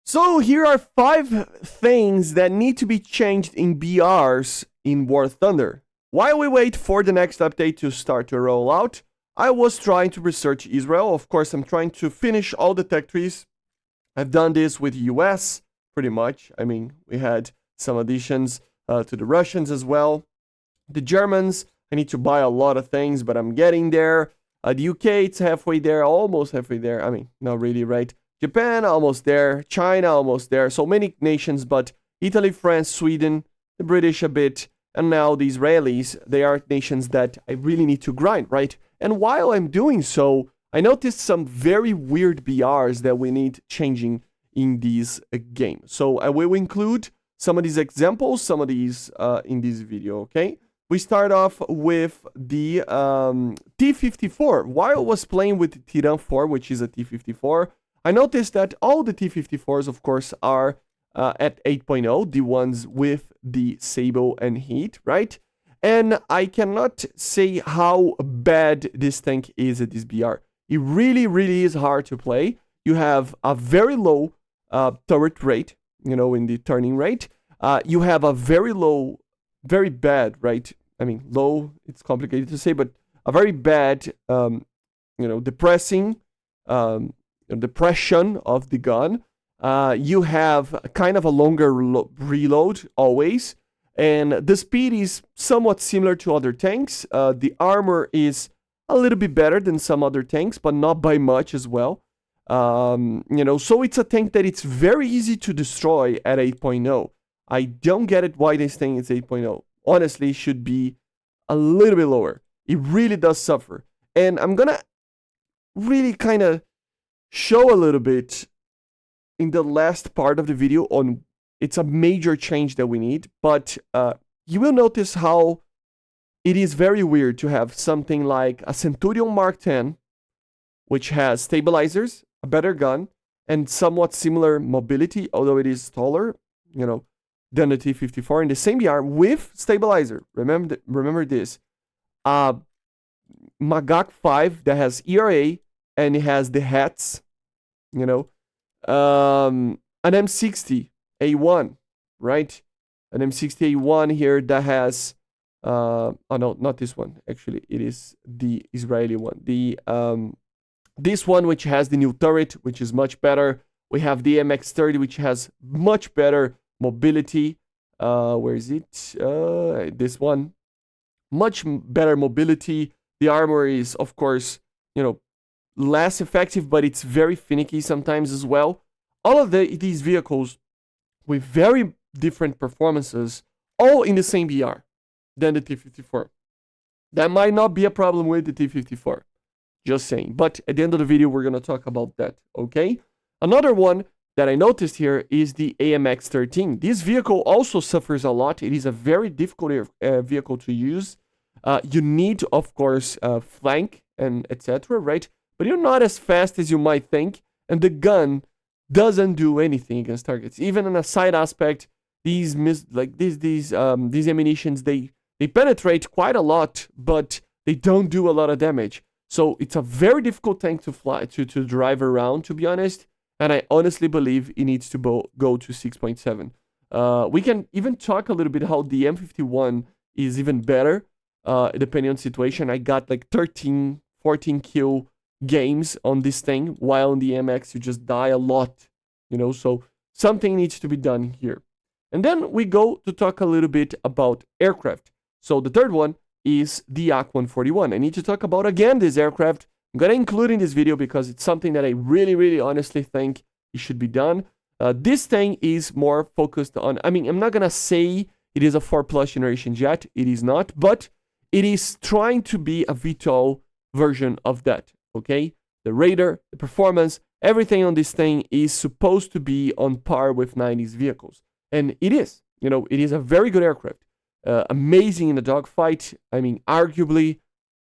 So here are 5 things that need to be changed in BRs in War Thunder. While we wait for the next update to start to roll out, I was trying to research Israel. Of course, I'm trying to finish all the tech trees. I've done this with US pretty much. I mean, we had some additions to the Russians as well. The Germans, I need to buy a lot of things, but I'm getting there. The UK, it's halfway there, almost halfway there. I mean, not really, right? Japan, almost there. China, almost there. So many nations, but Italy, France, Sweden, the British a bit, and now the Israelis, they are nations that I really need to grind, right? And while I'm doing so, I noticed some very weird BRs that we need changing in this game. So I will include some of these examples, some of these in this video, okay? We start off with the T-54. While I was playing with the Tiran 4, which is a T-54, I noticed that all the T-54s, of course, are at 8.0, the ones with the Sable and Heat, right? And I cannot say how bad this tank is at this BR. It really, really is hard to play. You have a very low turret rate, in the turning rate. You have a very low, very bad, right? I mean, low, it's complicated to say, but a very bad, depression of the gun. You have kind of a longer reload always, and the speed is somewhat similar to other tanks. The armor is a little bit better than some other tanks, but not by much as well. So it's a tank that it's very easy to destroy at 8.0. I don't get it why this thing is 8.0. Honestly, should be a little bit lower. It really does suffer. And I'm gonna really kind of show a little bit in the last part of the video on it's a major change that we need, but you will notice how it is very weird to have something like a Centurion Mark 10, which has stabilizers, a better gun, and somewhat similar mobility, although it is taller, than the T-54 in the same BR with stabilizer. Remember this. Magak 5 that has ERA and it has the hats, an M60 A1, right? An M60 A1 here that has no, not this one. Actually, it is the Israeli one. The this one, which has the new turret, which is much better. We have the MX-30, which has much better mobility. Where is it? This one. Much better mobility. The armor is, of course, less effective, but it's very finicky sometimes as well. All of these vehicles with very different performances, all in the same BR than the T-54. That might not be a problem with the T-54. Just saying. But at the end of the video, we're going to talk about that, okay? Another one that I noticed here is the AMX-13. This vehicle also suffers a lot. It is a very difficult vehicle to use. You need, of course, flank and etc., right? But you're not as fast as you might think, and the gun doesn't do anything against targets. Even on a side aspect, these ammunitions, they penetrate quite a lot, but they don't do a lot of damage. So it's a very difficult tank to fly to drive around, to be honest. And I honestly believe it needs to go to 6.7. We can even talk a little bit how the M51 is even better, depending on situation. I got like 13, 14 kill games on this thing, while on the MX you just die a lot, so something needs to be done here. And then we go to talk a little bit about aircraft. So the third one is the AK-141. I need to talk about again this aircraft. I'm going to include in this video because it's something that I really, really honestly think it should be done. This thing is more focused on, I'm not going to say it is a 4+ generation jet. It is not, but it is trying to be a VTOL version of that, okay? The radar, the performance, everything on this thing is supposed to be on par with 90s vehicles. And it is, it is a very good aircraft. Amazing in the dogfight. Arguably,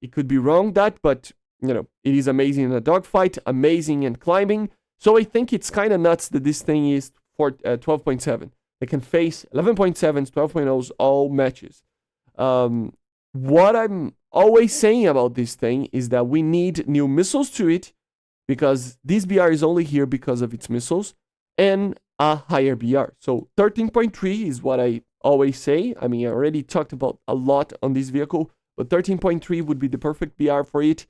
it could be wrong but it is amazing in a dogfight, amazing in climbing. So I think it's kind of nuts that this thing is for 12.7. They can face 11.7s, 12.0s, all matches. What I'm always saying about this thing is that we need new missiles to it, because this BR is only here because of its missiles. and a higher BR. So 13.3 is what I always say. I mean, I already talked about a lot on this vehicle, but 13.3 would be the perfect BR for it,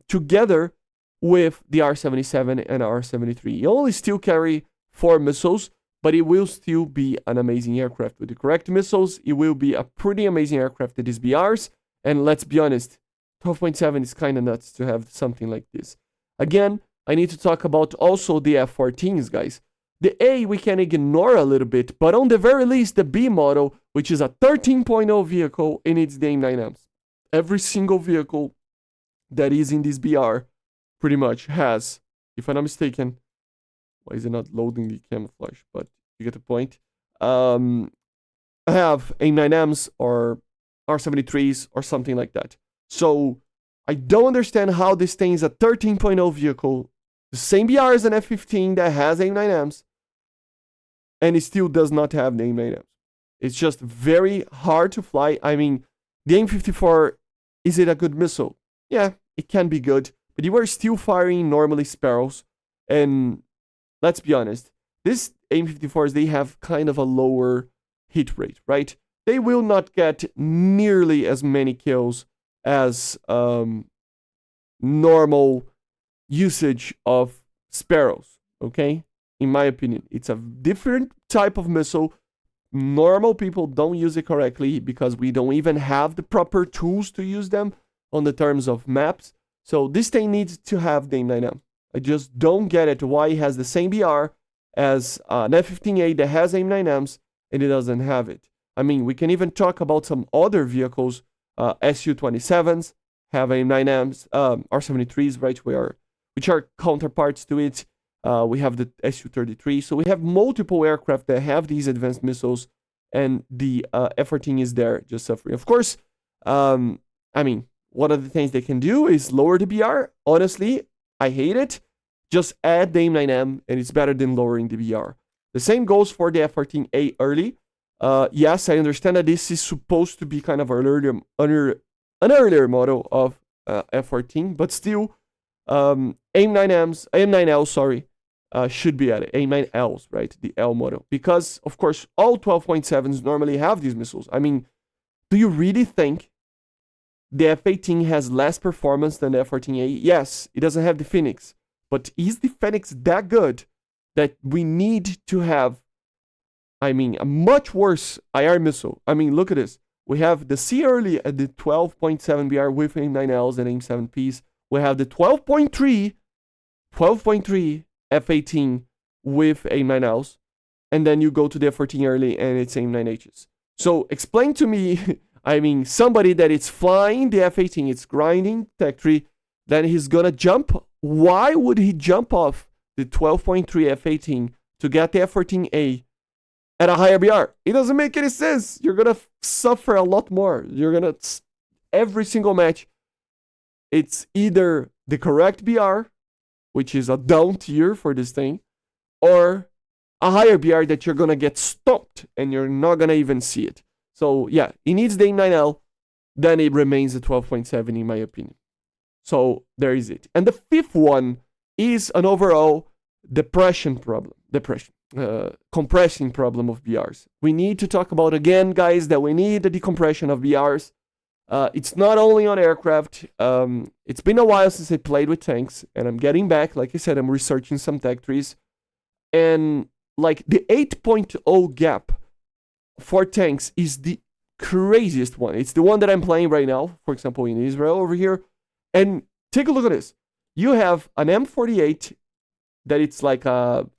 together with the R77 and R73. You only still carry 4 missiles, but it will still be an amazing aircraft. With the correct missiles, it will be a pretty amazing aircraft that is BRs. And let's be honest, 12.7 is kind of nuts to have something like this. Again, I need to talk about also the F-14s, guys. The A we can ignore a little bit, but on the very least, the B model, which is a 13.0 vehicle, it needs the AIM-9Ms. Every single vehicle that is in this BR pretty much has, if I'm not mistaken, why is it not loading the camouflage? But you get the point. Have AIM-9Ms or R73s or something like that. So I don't understand how this thing is a 13.0 vehicle, the same BR as an F-15 that has AIM-9Ms, and it still does not have the AIM-9Ms. It's just very hard to fly. I mean, the AIM-54, is it a good missile? Yeah, it can be good, but you are still firing normally Sparrows, and let's be honest, these AIM-54s, they have kind of a lower hit rate, right? They will not get nearly as many kills as normal usage of Sparrows, okay? In my opinion, it's a different type of missile. Normal people don't use it correctly because we don't even have the proper tools to use them on the terms of maps. So this thing needs to have the AIM-9M. I just don't get it why it has the same BR as an F-15A that has AIM-9Ms and it doesn't have it. I mean, we can even talk about some other vehicles. Su-27s have AIM-9Ms, R-73s, right, which are counterparts to it. We have the Su-33. So we have multiple aircraft that have these advanced missiles, and the F-14 is there just suffering. Of course, I mean, one of the things they can do is lower the BR. Honestly, I hate it. Just add the AIM-9M, and it's better than lowering the BR. The same goes for the F-14A early. Yes, I understand that this is supposed to be kind of an earlier model of F-14, but still, AIM-9Ls, sorry, should be added. AIM-9Ls, right? The L model. Because, of course, all 12.7s normally have these missiles. I mean, do you really think the F-18 has less performance than the F-14A? Yes, it doesn't have the Phoenix. But is the Phoenix that good that we need to have, I mean, a much worse IR missile? I mean, look at this. We have the C early at the 12.7 BR with AIM-9Ls and AIM-7Ps. We have the 12.3 F-18 with AIM-9Ls. And then you go to the F-14 early and it's AIM-9Hs. So explain to me, I mean, somebody that is flying the F-18, it's grinding Tech 3, then he's gonna jump. Why would he jump off the 12.3 F-18 to get the F-14A at a higher BR? It doesn't make any sense. You're gonna suffer a lot more. You're gonna, every single match, it's either the correct BR, which is a down tier for this thing, or a higher BR that you're gonna get stopped and you're not gonna even see it. So yeah, it needs the AIM-9L, then it remains a 12.7 in my opinion. So there is it. And the fifth one is an overall compression problem of BRs. We need to talk about again, guys, that we need the decompression of BRs. It's not only on aircraft. It's been a while since I played with tanks, and I'm getting back. Like I said, I'm researching some tech trees. And like the 8.0 gap for tanks is the craziest one. It's the one that I'm playing right now, for example, in Israel over here. And take a look at this. You have an M48 that it's like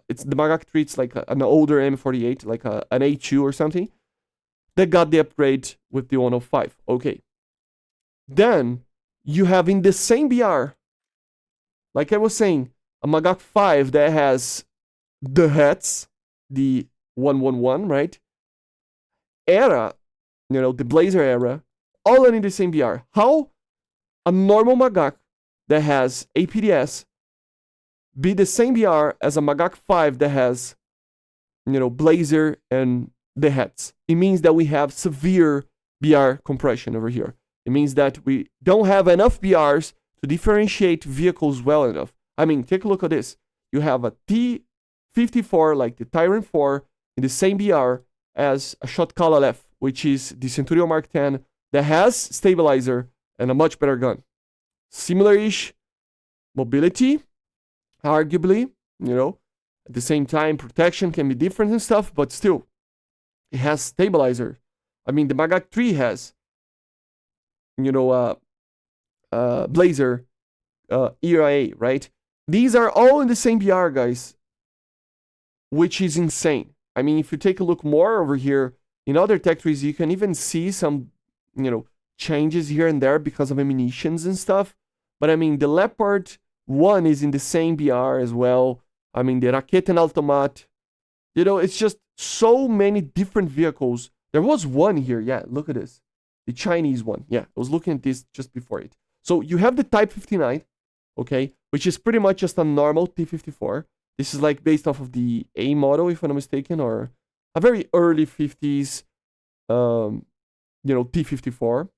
it's the Magak 3, it's like an older M48, like an A2 or something, that got the upgrade with the 105. Okay. Then you have in the same BR, like I was saying, a Magak 5 that has the hats, the 111, right? Era, you know, the Blazer era, all in the same BR. How a normal Magak that has APDS be the same BR as a Magak 5 that has, you know, Blazer and the hats? It means that we have severe BR compression over here. It means that we don't have enough BRs to differentiate vehicles well enough. I mean, take a look at this. You have a 54, like the Tyrant 4, in the same BR as a Shotgun LF, which is the Centurion Mark 10 that has stabilizer and a much better gun. Similar-ish mobility, arguably, At the same time, protection can be different and stuff, but still, it has stabilizer. I mean, the Magak 3 has, Blazer, ERA, right? These are all in the same BR, guys, which is insane. I mean, if you take a look more over here, in other tech trees, you can even see some, changes here and there because of ammunitions and stuff. But I mean, the Leopard 1 is in the same BR as well. I mean, the Raketen Automat, it's just so many different vehicles. There was one here, yeah, look at this. The Chinese one, yeah, I was looking at this just before it. So you have the Type 59, okay, which is pretty much just a normal T-54. This is like based off of the A model, if I'm not mistaken, or a very early 50s, T-54,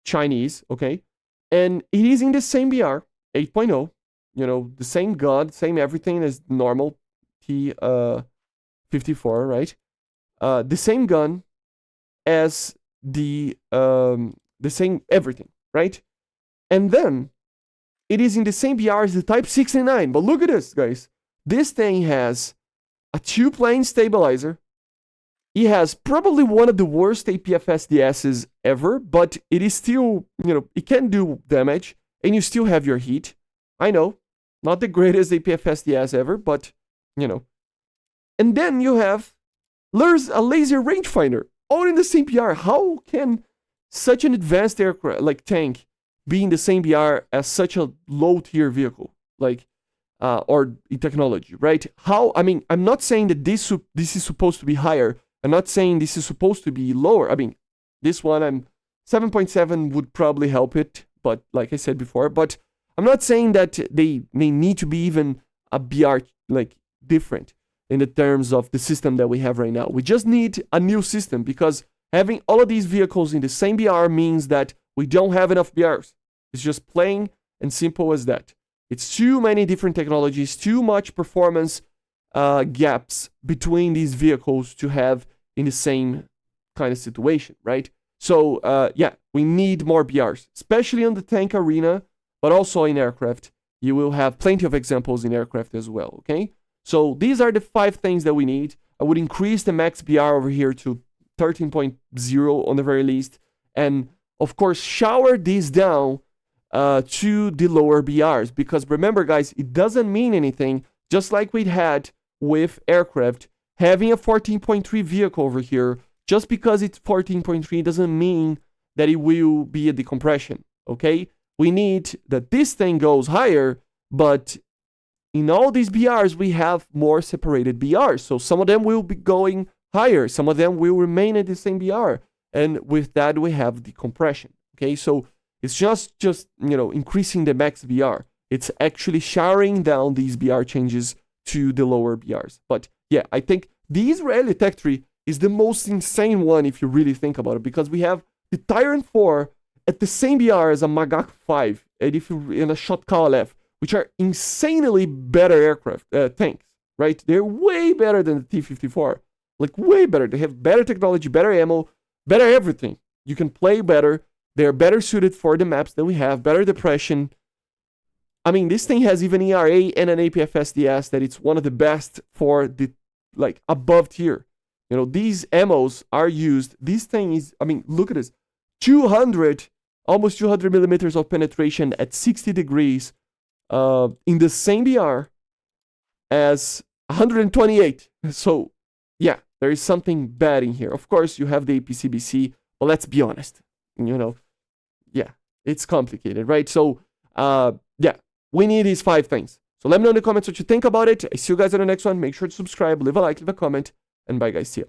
Chinese, okay? And it is in the same BR, 8.0, the same gun, same everything as normal T-54, right? The same gun as the same everything, right? And then it is in the same BR as the Type 69. But look at this, guys. This thing has a 2-plane stabilizer. It has probably one of the worst APFSDSs ever, but it is still, it can do damage, and you still have your heat. I know, not the greatest APFSDS ever, but, And then you have a laser rangefinder, all in the same BR. How can such an advanced aircraft, like tank, be in the same BR as such a low-tier vehicle, or in technology, right? I'm not saying that this is supposed to be higher. I'm not saying this is supposed to be lower. I mean, this one, 7.7 would probably help it, but like I said before, but I'm not saying that they need to be even a BR, different in the terms of the system that we have right now. We just need a new system, because having all of these vehicles in the same BR means that we don't have enough BRs. It's just plain and simple as that. It's too many different technologies, too much performance gaps between these vehicles to have in the same kind of situation, right? So, we need more BRs, especially on the tank arena, but also in aircraft. You will have plenty of examples in aircraft as well, okay? So these are the 5 things that we need. I would increase the max BR over here to 13.0 on the very least, and of course shower these down to the lower BRs, because remember, guys, it doesn't mean anything, just like we had with aircraft, having a 14.3 vehicle over here, just because it's 14.3 doesn't mean that it will be a decompression, okay? We need that this thing goes higher, but in all these BRs, we have more separated BRs. So some of them will be going higher, some of them will remain at the same BR, and with that, we have decompression, okay? So it's just increasing the max BR. It's actually showering down these BR changes to the lower BRs. But yeah, I think the Israeli tech tree is the most insane one if you really think about it, because we have the Tyrant 4 at the same BR as a Magak 5, and if you in a Shotgun LF, which are insanely better aircraft tanks, right? They're way better than the T-54, way better. They have better technology, better ammo, better everything. You can play better. They're better suited for the maps that we have, better depression. I mean, this thing has even ERA and an APFSDS that it's one of the best for the, above tier. These ammos are used. This thing is, look at this. 200, almost 200 millimeters of penetration at 60 degrees in the same BR as 128. So, yeah, there is something bad in here. Of course, you have the APCBC, but let's be honest. Yeah, it's complicated, right? So, we need these 5 things. So let me know in the comments what you think about it. I see you guys in the next one. Make sure to subscribe, leave a like, leave a comment, and bye guys, see ya.